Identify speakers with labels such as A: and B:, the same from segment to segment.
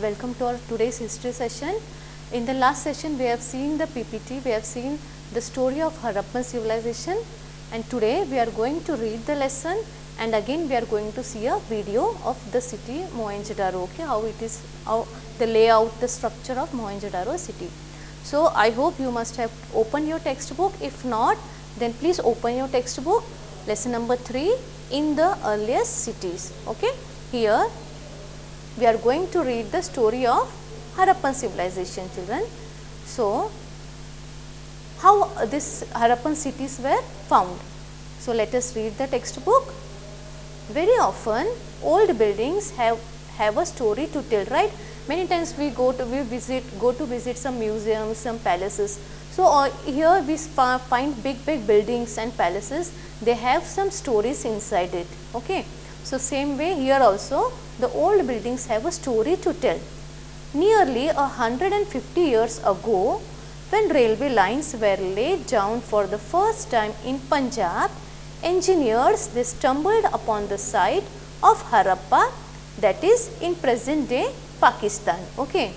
A: welcome to our today's history session. In the last session we have seen the PPT, we have seen the story of Harappan civilization, and today we are going to read the lesson, and again we are going to see a video of the city Mohenjo-daro, okay, how it is, how the layout, the structure of Mohenjo-daro city. So I hope you must have opened your textbook. If not, then please open your textbook, lesson number 3, in the earliest cities. Okay, here we are going to read the story of Harappan civilization, children. So how this Harappan cities were found? So let us read the textbook. Very often old buildings have a story to tell, right? Many times we go to visit some museums, some palaces. So here we find big buildings and palaces. They have some stories inside it. Okay. So same way here also the old buildings have a story to tell. Nearly 150 years ago, when railway lines were laid down for the first time in Punjab, engineers they stumbled upon the site of Harappa, that is in present day Pakistan. Okay.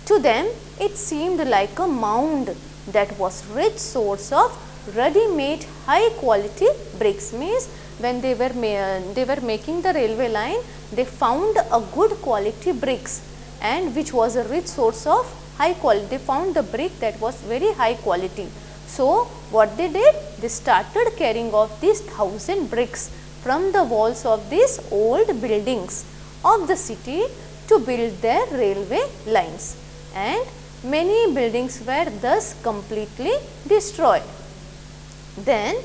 A: To them it seemed like a mound that was rich source of ready-made high quality bricks. Means when they were making the railway line, they found a good quality bricks, and which was a rich source of high quality. They found the brick that was very high quality. So what they did, they started carrying off these 1000 bricks from the walls of these old buildings of the city to build their railway lines, and many buildings were thus completely destroyed. Then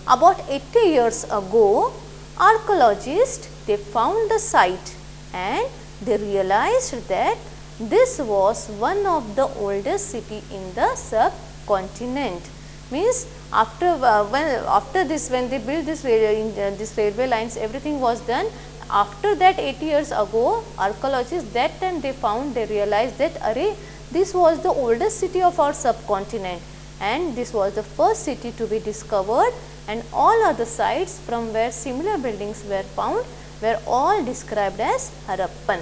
A: about 80 years ago, archaeologists they found the site and they realized that this was one of the oldest city in the subcontinent. Means after this, when they built this railway lines, everything was done. After that 80 years ago, archaeologists that time they realized that this was the oldest city of our subcontinent, and this was the first city to be discovered, and all other sites from where similar buildings were found were all described as Harappan.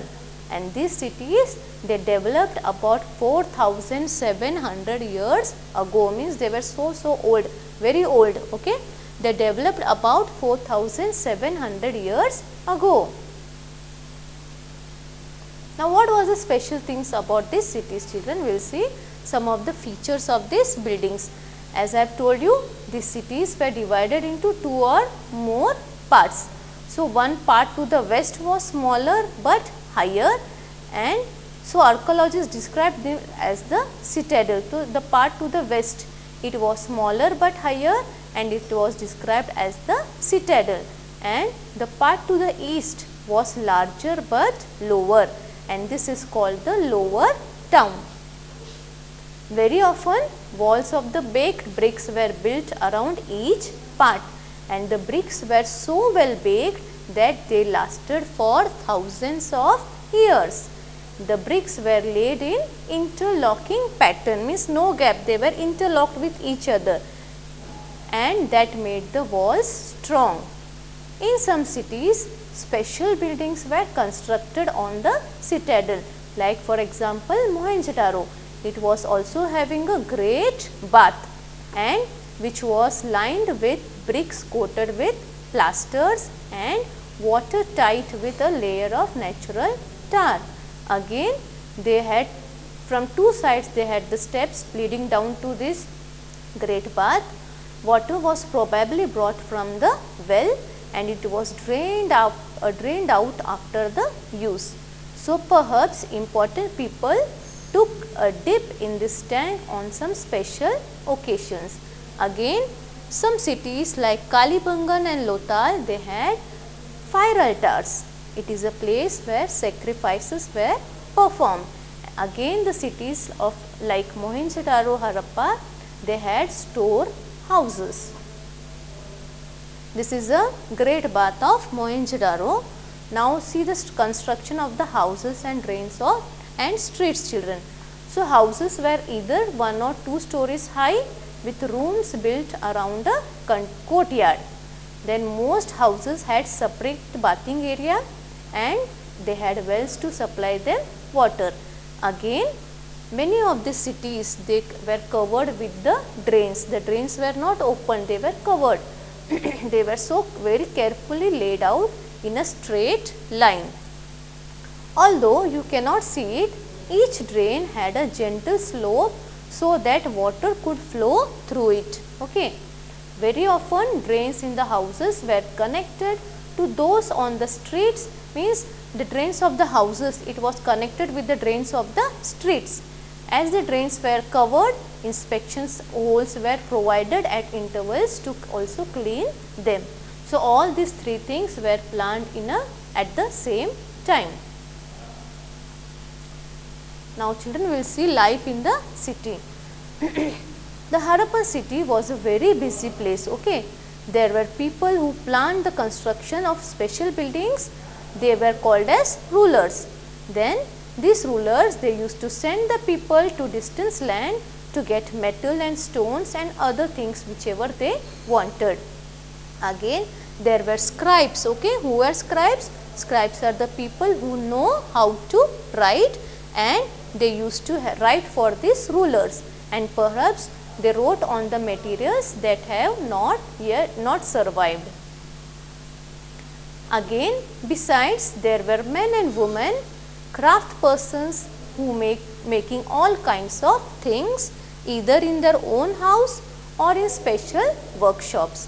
A: And these cities they developed about 4700 years ago. Means they were so old, very old. Okay, they developed about 4700 years ago. Now what was the special things about these cities, children? We will see some of the features of these buildings. As I have told you, these cities were divided into 2 or more parts. So one part to the west was smaller but higher, and so archaeologists described them as the citadel. So the part to the west, it was smaller but higher, and it was described as the citadel, and the part to the east was larger but lower, and this is called the lower town. Very often walls of the baked bricks were built around each part, and the bricks were so well baked that they lasted for thousands of years. The bricks were laid in interlocking pattern, means no gap, they were interlocked with each other, and that made the walls strong. In some cities, special buildings were constructed on the citadel, like for example Mohenjo-daro. It was also having a great bath, and which was lined with bricks coated with plasters and watertight with a layer of natural tar. Again they had from 2 sides they had the steps leading down to this great bath. Water was probably brought from the well, and it was drained out after the use. So perhaps important people took a dip in this tank on some special occasions. Again, some cities like Kalibangan and Lothal, they had fire altars. It is a place where sacrifices were performed. Again, the cities of like Mohenjo-daro, Harappa, they had store houses. This is a great bath of Mohenjo-daro. Now see the construction of the houses and drains and streets, children. So houses were either 1 or 2 stories high with rooms built around a courtyard. Then most houses had separate bathing area, and They had wells to supply them water. Again, many of the cities, they were covered with the drains. The drains were not open, they were covered. They were so very carefully laid out in a straight line. Although you cannot see it, each drain had a gentle slope so that water could flow through it. Okay. Very often drains in the houses were connected to those on the streets, means the drains of the houses, it was connected with the drains of the streets. As the drains were covered, inspection holes were provided at intervals to also clean them. So, all these three things were planned at the same time. Now, children will see life in the city. The Harappan city was a very busy place. Okay. There were people who planned the construction of special buildings. They were called as rulers. Then these rulers, they used to send the people to distant land to get metal and stones and other things whichever they wanted. Again, there were scribes. Okay. Who were scribes? Scribes are the people who know how to write, and they used to write for these rulers, and perhaps they wrote on the materials that have not survived. Again, besides, there were men and women, craft persons who making all kinds of things either in their own house or in special workshops.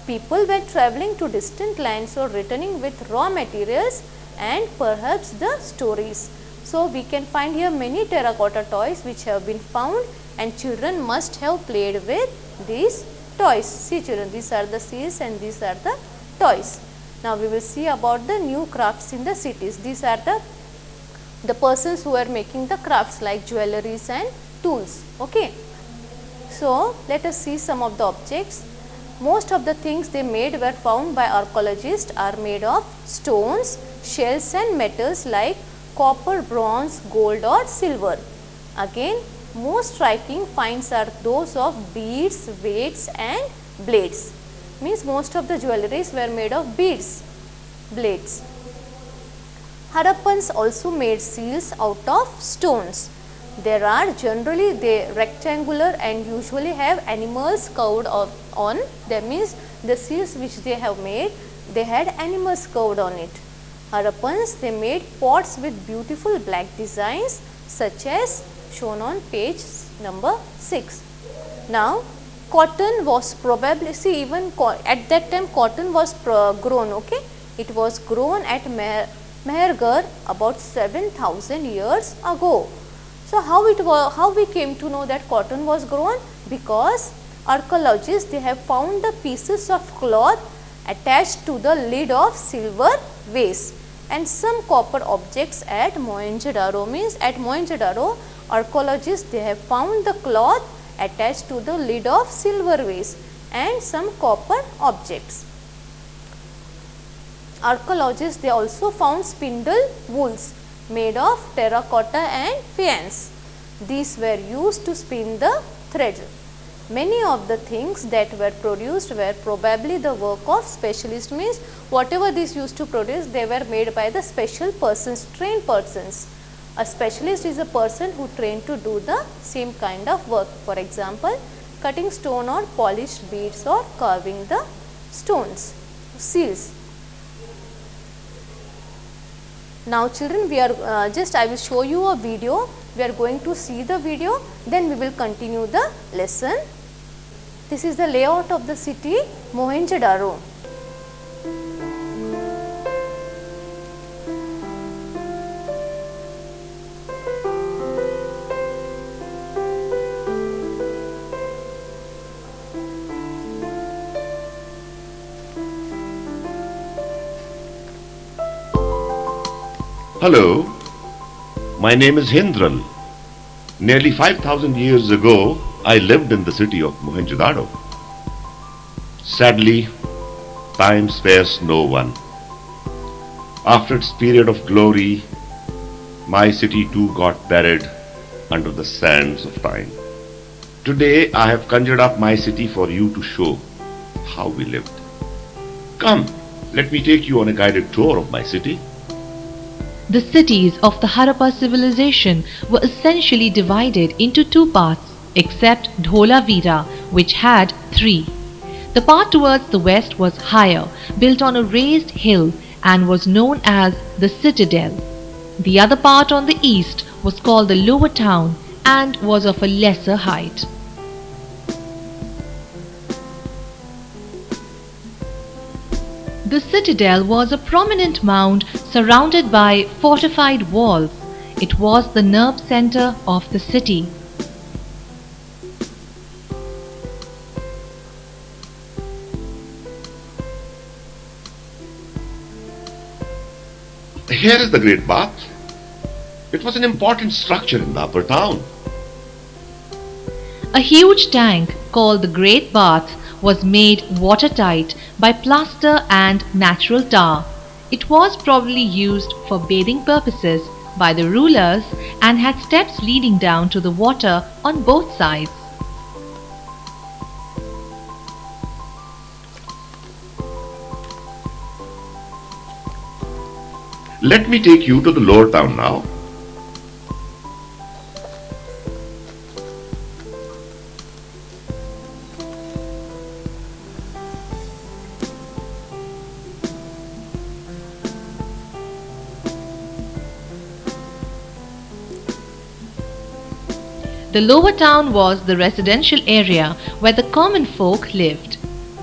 A: People were travelling to distant lands or returning with raw materials and perhaps the stories. So, we can find here many terracotta toys which have been found, and children must have played with these toys. See children, these are the seals and these are the toys. Now, we will see about the new crafts in the cities. These are the persons who are making the crafts like jewelries and tools. Okay. So, let us see some of the objects. Most of the things they made were found by archaeologists are made of stones, shells and metals like copper, bronze, gold or silver. Again, most striking finds are those of beads, weights and blades. Means most of the jewelries were made of beads, blades. Harappans also made seals out of stones. There are generally they rectangular and usually have animals carved on. That means the seals which they have made, they had animals carved on it. Harappans, they made pots with beautiful black designs such as shown on page number 6. Now, cotton was probably, see even at that time cotton was grown, okay. It was grown at Mehergarh about 7,000 years ago. So, how we came to know that cotton was grown? Because archaeologists, they have found the pieces of cloth attached to the lid of silver vase and some copper objects at Mohenjo-daro. Means at Mohenjo-daro, archaeologists, they have found the cloth attached to the lid of silver vase and some copper objects. Archaeologists, they also found spindle wools made of terracotta and faience. These were used to spin the thread. Many of the things that were produced were probably the work of specialists. Means whatever these used to produce, they were made by the special persons, trained persons. A specialist is a person who trained to do the same kind of work. For example, cutting stone or polished beads or carving the stones, seals. Now children, we are I will show you a video. We are going to see the video, then we will continue the lesson. This is the layout of the city Mohenjo-daro.
B: Hello, my name is Hindral. Nearly 5,000 years ago, I lived in the city of Mohenjo-daro. Sadly, time spares no one. After its period of glory, my city too got buried under the sands of time. Today, I have conjured up my city for you to show how we lived. Come, let me take you on a guided tour of my city.
C: The cities of the Harappa civilization were essentially divided into two parts, except Dholavira, which had three. The part towards the west was higher, built on a raised hill, and was known as the citadel. The other part on the east was called the lower town and was of a lesser height. The citadel was a prominent mound surrounded by fortified walls. It was the nerve center of the city.
B: Here is the Great Bath. It was an important structure in the upper town.
C: A huge tank called the Great Bath was made watertight by plaster and natural tar. It was probably used for bathing purposes by the rulers and had steps leading down to the water on both sides.
B: Let me take you to the lower town now.
C: The lower town was the residential area where the common folk lived.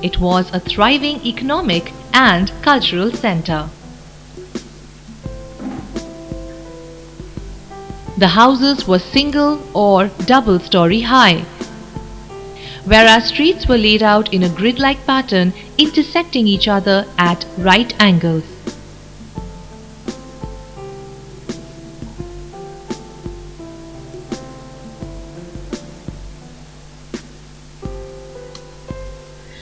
C: It was a thriving economic and cultural center. The houses were single or double-story high, whereas streets were laid out in a grid-like pattern intersecting each other at right angles.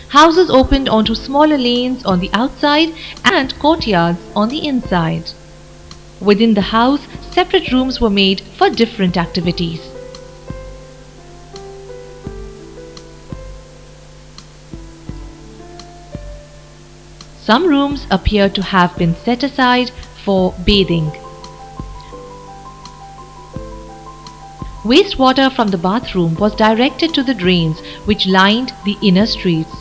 C: Houses opened onto smaller lanes on the outside and courtyards on the inside. Within the house, separate rooms were made for different activities. Some rooms appear to have been set aside for bathing. Wastewater from the bathroom was directed to the drains which lined the inner streets.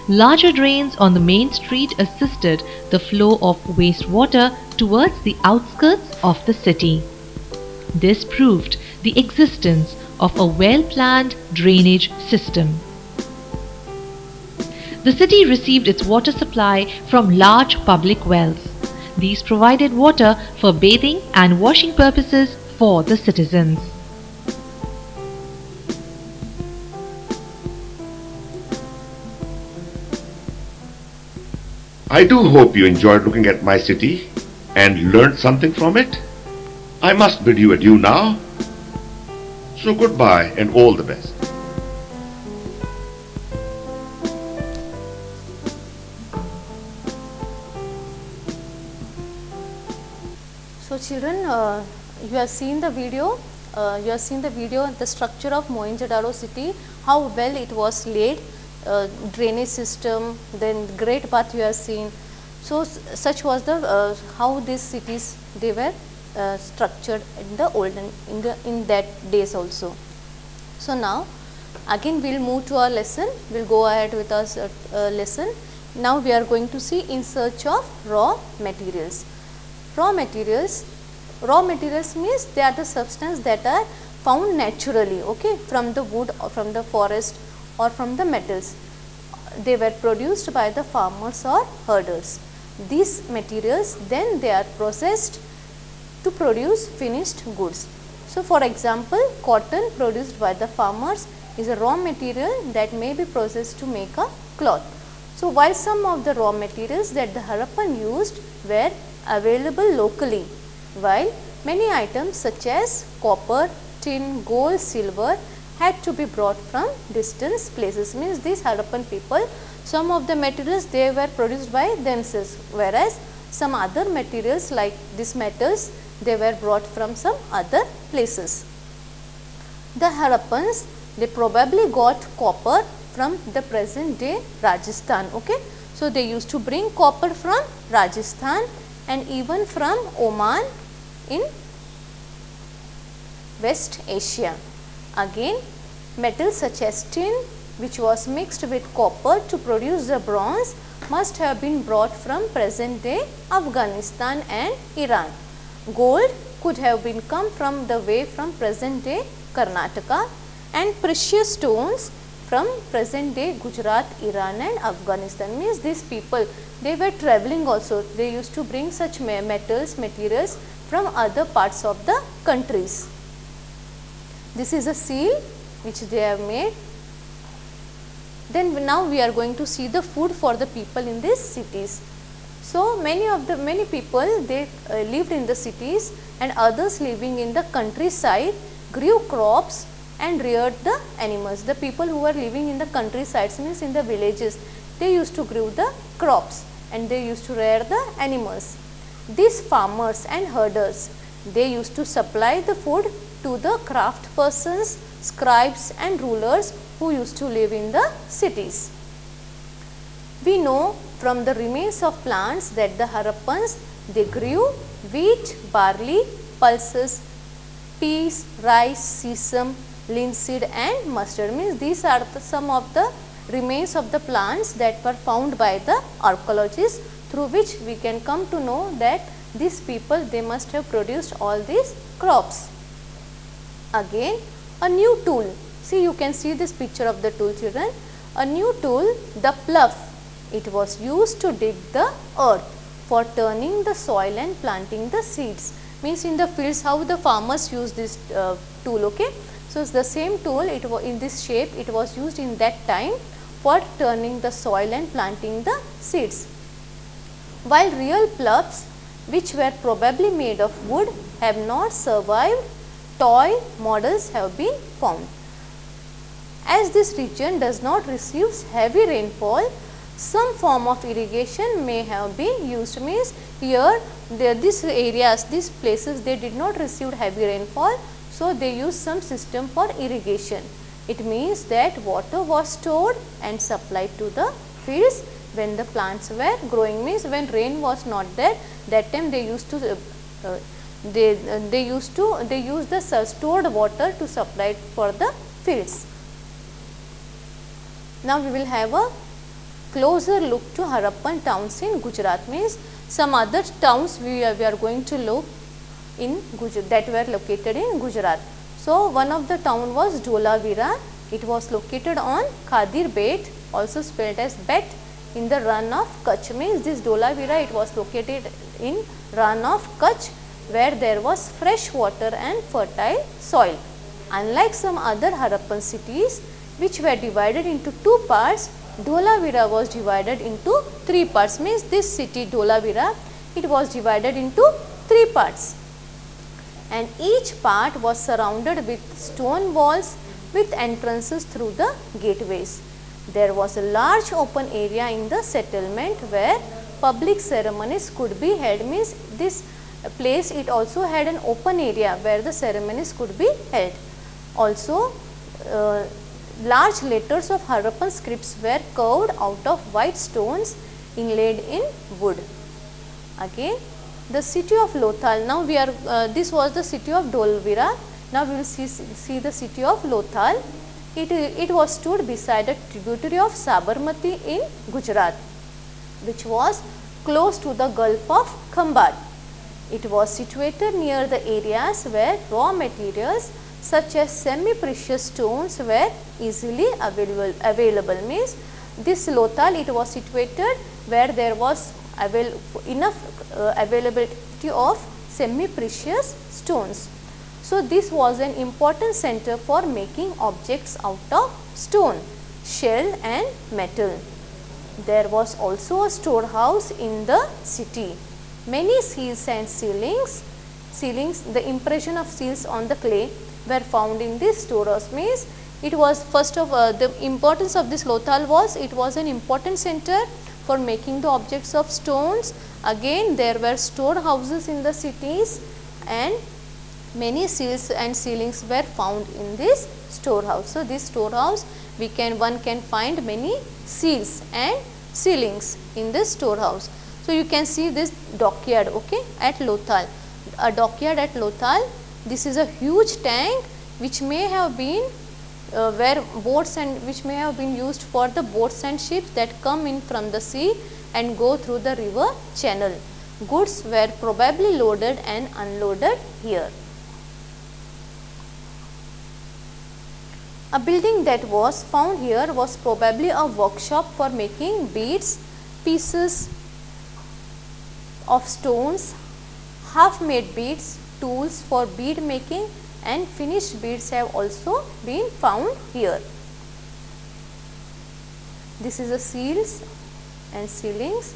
C: Larger drains on the main street assisted the flow of wastewater towards the outskirts of the city. This proved the existence of a well-planned drainage system. The city received its water supply from large public wells. These provided water for bathing and washing purposes for the citizens.
B: I do hope you enjoyed looking at my city and learned something from it. I must bid you adieu now. So goodbye and all the best.
A: So children, you have seen the video. The structure of Mohenjo-daro city, how well it was laid, drainage system, then Great Bath you have seen. So such was the how these cities they were structured in the olden in that days also. So now again we will move to our lesson. We will go ahead with our lesson. Now we are going to see in search of raw materials. Raw materials means they are the substance that are found naturally, okay, from the wood or from the forest or from the metals. They were produced by the farmers or herders. These materials then they are processed to produce finished goods. So for example, cotton produced by the farmers is a raw material that may be processed to make a cloth. So while some of the raw materials that the Harappan used were available locally, while many items such as copper, tin, gold, silver had to be brought from distant places. Means these Harappan people, some of the materials they were produced by themselves, whereas some other materials like these metals they were brought from some other places. The Harappans they probably got copper from the present day Rajasthan, okay. So they used to bring copper from Rajasthan and even from Oman in West Asia. Again, metals such as tin, which was mixed with copper to produce the bronze, must have been brought from present day Afghanistan and Iran. Gold could have been come from the way from present day Karnataka, and precious stones from present day Gujarat, Iran and Afghanistan. Means these people, they were travelling also, they used to bring such materials from other parts of the countries. This is a seal which they have made. Then now we are going to see the food for the people in these cities. So many people, they lived in the cities, and others living in the countryside grew crops and reared the animals. The people who were living in the countrysides, means in the villages, they used to grow the crops and they used to rear the animals. These farmers and herders, they used to supply the food to the craft persons, scribes and rulers who used to live in the cities. We know from the remains of plants that the Harappans, they grew wheat, barley, pulses, peas, rice, sesame, linseed and mustard. Means these are some of the remains of the plants that were found by the archaeologists, through which we can come to know that these people, they must have produced all these crops. Again, a new tool. See, you can see this picture of the tool, children. A new tool, the plough. It was used to dig the earth for turning the soil and planting the seeds. Means in the fields, how the farmers use this tool, okay. So, it's the same tool, it was in this shape, it was used in that time for turning the soil and planting the seeds. While real ploughs, which were probably made of wood, have not survived, toy models have been found. As this region does not receive heavy rainfall, some form of irrigation may have been used. Means here these areas, these places, they did not receive heavy rainfall, so they used some system for irrigation. It means that water was stored and supplied to the fields when the plants were growing. Means when rain was not there, that time they used to they used the stored water to supply for the fields. Now we will have a closer look to Harappan towns in Gujarat. Means some other towns we are going to look in Gujarat that were located in Gujarat. So one of the town was Dholavira. It was located on Khadir Bet, also spelled as Bet, in the run of Kutch. Means this Dholavira, it was located in run of Kutch, where there was fresh water and fertile soil. Unlike some other Harappan cities which were divided into two parts, Dholavira was divided into three parts. Means this city Dholavira, it was divided into three parts, and each part was surrounded with stone walls with entrances through the gateways. There was a large open area in the settlement where public ceremonies could be held. Means this place, it also had an open area where the ceremonies could be held. Also, large letters of Harappan scripts were carved out of white stones inlaid in wood. Again, the city of Lothal. Now we are this was the city of Dholavira. Now we will see the city of Lothal. It was stood beside a tributary of Sabarmati in Gujarat, which was close to the Gulf of Khambhat. It was situated near the areas where raw materials such as semi-precious stones were easily available. Means this Lothal, it was situated where there was enough availability of semi-precious stones. So this was an important center for making objects out of stone, shell and metal. There was also a storehouse in the city. Many seals and ceilings, the impression of seals on the clay were found in this storehouse. Means it was first of the importance of this Lothal was, it was an important center for making the objects of stones. Again, there were storehouses in the cities, and many seals and ceilings were found in this storehouse. So this storehouse, one can find many seals and ceilings in this storehouse. So you can see this dockyard, okay, at Lothal. A dockyard at Lothal. This is a huge tank which may have been where boats and which may have been used for the boats and ships that come in from the sea and go through the river channel. Goods were probably loaded and unloaded here. A building that was found here was probably a workshop for making beads, pieces of stones, half-made beads, tools for bead making, and finished beads have also been found here. This is the seals and ceilings.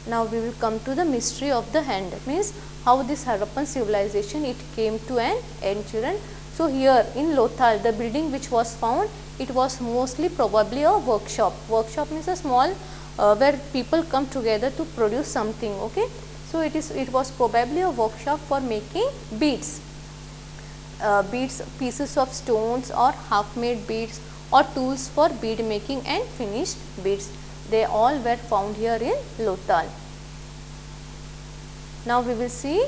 A: Now we will come to the mystery of the hand, means how this Harappan civilization it came to an end, children. So here in Lothal, the building which was found, it was mostly probably a workshop. Workshop means a small where people come together to produce something, okay. So it was probably a workshop for making beads. Beads, pieces of stones or half-made beads, or tools for bead making and finished beads. They all were found here in Lothal. Now we will see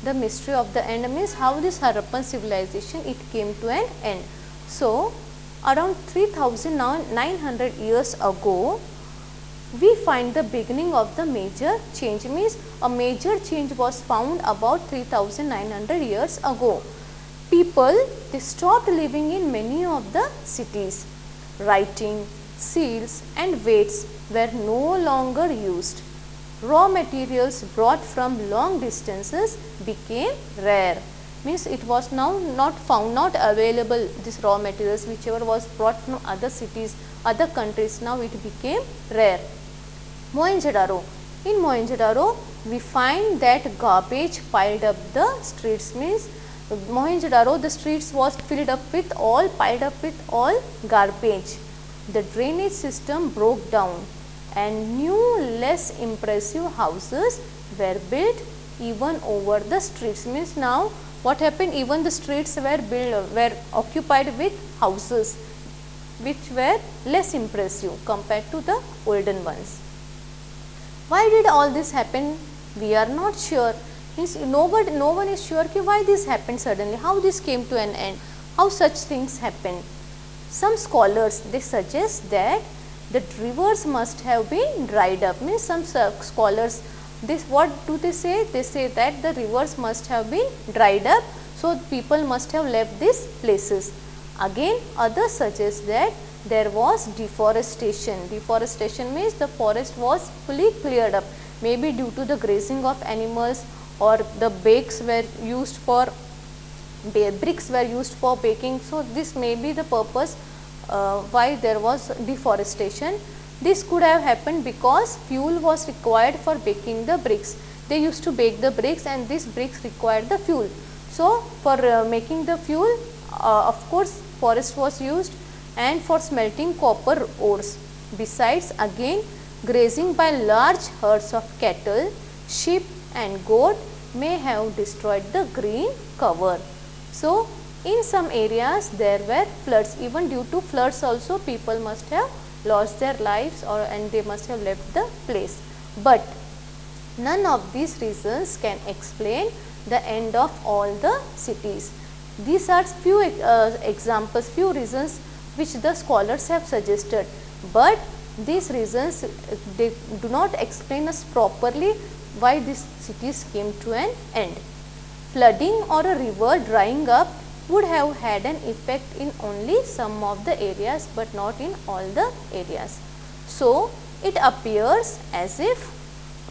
A: the mystery of the end, means how this Harappan civilization it came to an end. So around 3900 years ago, we find the beginning of the major change, means a major change was found about 3900 years ago. People, they stopped living in many of the cities. Writing, seals and weights were no longer used. Raw materials brought from long distances became rare, means it was now not found, not available, this raw materials whichever was brought from other cities, other countries, now it became rare. Mohenjo-daro. In Mohenjo-daro, we find that garbage piled up the streets, means Mohenjo-daro, the streets was filled up with piled up with all garbage. The drainage system broke down and new less impressive houses were built even over the streets, means now what happened, even the streets were occupied with houses which were less impressive compared to the olden ones. Why did all this happen? We are not sure. Means no one is sure why this happened suddenly, how this came to an end, how such things happen. Some scholars, they suggest that the rivers must have been dried up, means some scholars, this what do they say? They say that the rivers must have been dried up, so people must have left these places. Again others suggest that there was deforestation. Deforestation means the forest was fully cleared up, maybe due to the grazing of animals, or the bricks were used for baking. So this may be the purpose why there was deforestation. This could have happened because fuel was required for baking the bricks. They used to bake the bricks and these bricks required the fuel. So for making the fuel, of course forest was used, and for smelting copper ores. Besides, again grazing by large herds of cattle, sheep and goat may have destroyed the green cover. So in some areas there were floods, even due to floods also people must have lost their lives and they must have left the place. But none of these reasons can explain the end of all the cities. These are few examples, few reasons which the scholars have suggested, but these reasons they do not explain us properly why these cities came to an end. Flooding or a river drying up would have had an effect in only some of the areas, but not in all the areas. So it appears as if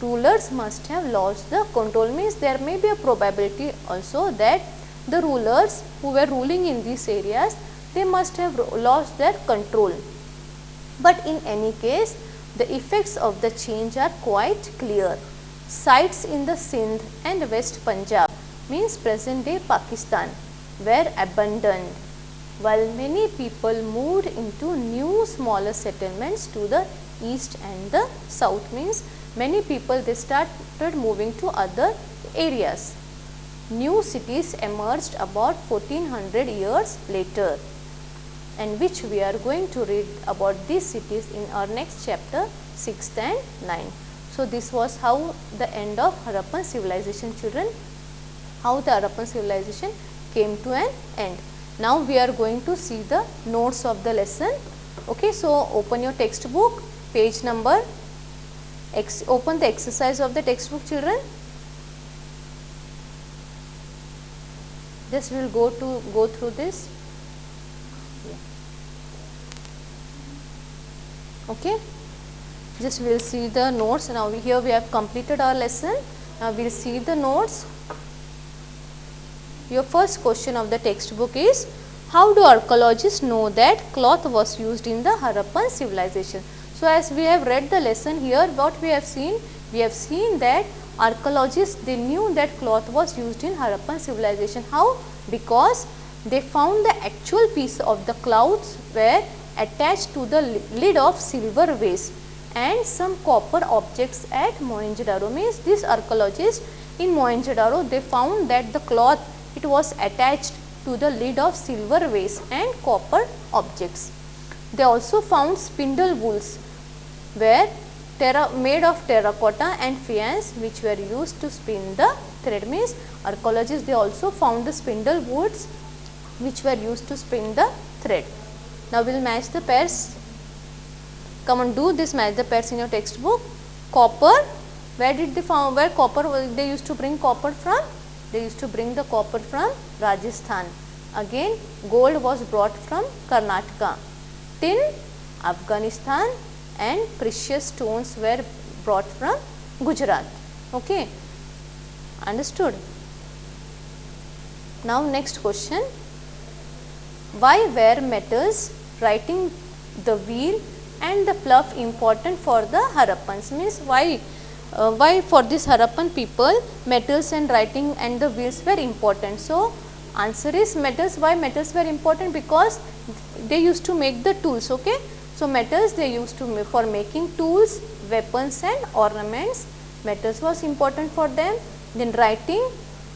A: rulers must have lost the control, means there may be a probability also that the rulers who were ruling in these areas, they must have lost their control. But in any case, the effects of the change are quite clear. Sites in the Sindh and West Punjab, means present day Pakistan, were abandoned, while many people moved into new smaller settlements to the east and the south, means many people they started moving to other areas. New cities emerged about 1400 years later. and which we are going to read about these cities in our next chapter 6th and 9th. So, this was how the end of Harappan civilization, children, how the Harappan civilization came to an end. Now, we are going to see the notes of the lesson. Okay, so open your textbook, page number, open the exercise of the textbook, children. Just we will go through this. Okay, just we will see the notes. Now, here we have completed our lesson. Now, we will see the notes. Your first question of the textbook is, how do archaeologists know that cloth was used in the Harappan civilization? So, as we have read the lesson here, what we have seen? We have seen that archaeologists, they knew that cloth was used in Harappan civilization. How? Because they found the actual piece of the cloths were attached to the lid of silver vase and some copper objects at Mohenjo-daro. Means these archaeologists in Mohenjo-daro, they found that the cloth, it was attached to the lid of silver vase and copper objects. They also found spindle wools were made of terracotta and faience, which were used to spin the thread. Means archaeologists, they also found the spindle wools which were used to spin the thread. Now, we will match the pairs. Come and do this, match the pairs in your textbook. Copper, where did they found, where copper they used to bring copper from? They used to bring the copper from Rajasthan. Again, gold was brought from Karnataka. Tin, Afghanistan, and precious stones were brought from Gujarat. Okay, understood? Now, next question. Why were metals, writing, the wheel and the plough important for the Harappans? Means why for this Harappan people metals and writing and the wheels were important? So, answer is metals. Why metals were important? Because they used to make the tools. Okay. So, metals they used to for making tools, weapons and ornaments. Metals was important for them. Then writing,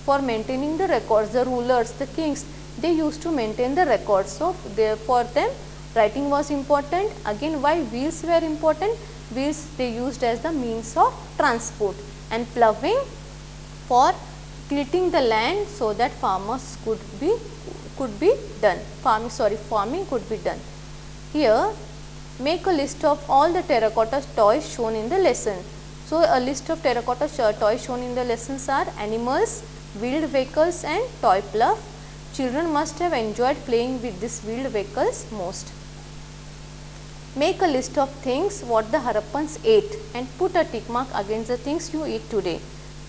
A: for maintaining the records, the rulers, the kings, they used to maintain the records. So, for them writing was important. Again, why wheels were important? Wheels they used as the means of transport, and ploughing for tilting the land so that farmers could be done. Farming could be done. Here, make a list of all the terracotta toys shown in the lesson. So, a list of terracotta toys shown in the lessons are animals, wheeled vehicles and toy plough. Children must have enjoyed playing with these wheeled vehicles most. Make a list of things what the Harappans ate and put a tick mark against the things you eat today.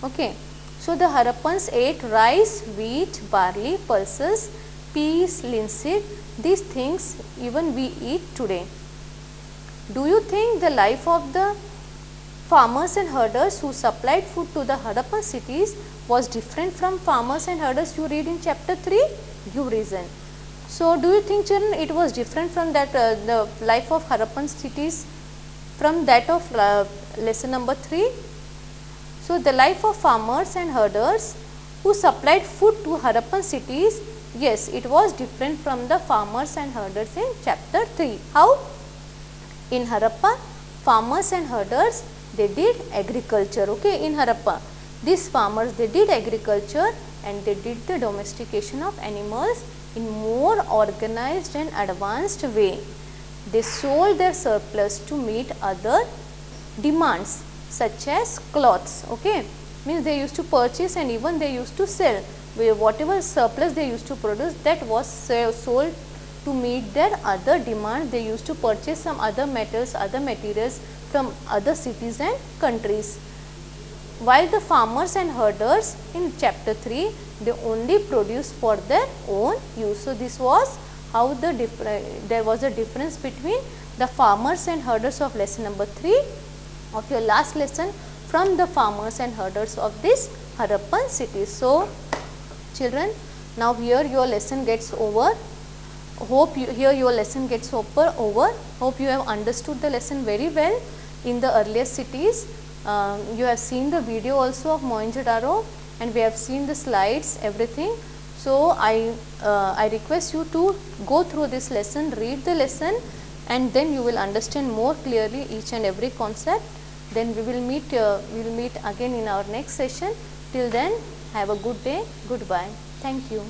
A: Okay. So, the Harappans ate rice, wheat, barley, pulses, peas, linseed. These things even we eat today. Do you think the life of the farmers and herders who supplied food to the Harappan cities was different from farmers and herders you read in chapter 3? Give reason. So, do you think, children, it was different from that the life of Harappan cities from that of lesson number 3? So, the life of farmers and herders who supplied food to Harappan cities, yes, it was different from the farmers and herders in chapter 3. How? In Harappa, farmers and herders, they did agriculture. Okay, in Harappa, these farmers, they did agriculture and they did the domestication of animals in more organized and advanced way. They sold their surplus to meet other demands such as cloths. Okay, means they used to purchase and even they used to sell. Whatever surplus they used to produce, that was sold to meet their other demands. They used to purchase some other metals, other materials from other cities and countries. While the farmers and herders in chapter 3, they only produce for their own use. So, this was how there was a difference between the farmers and herders of lesson number 3 of your last lesson from the farmers and herders of this Harappan cities. So, children, now here your lesson gets over. Hope here your lesson gets over. Hope you have understood the lesson very well in the earlier cities. You have seen the video also of Mohenjo-daro and we have seen the slides, everything. So I request you to go through this lesson, read the lesson, and then you will understand more clearly each and every concept. Then we will meet again in our next session. Till then, have a good day. Goodbye. Thank you.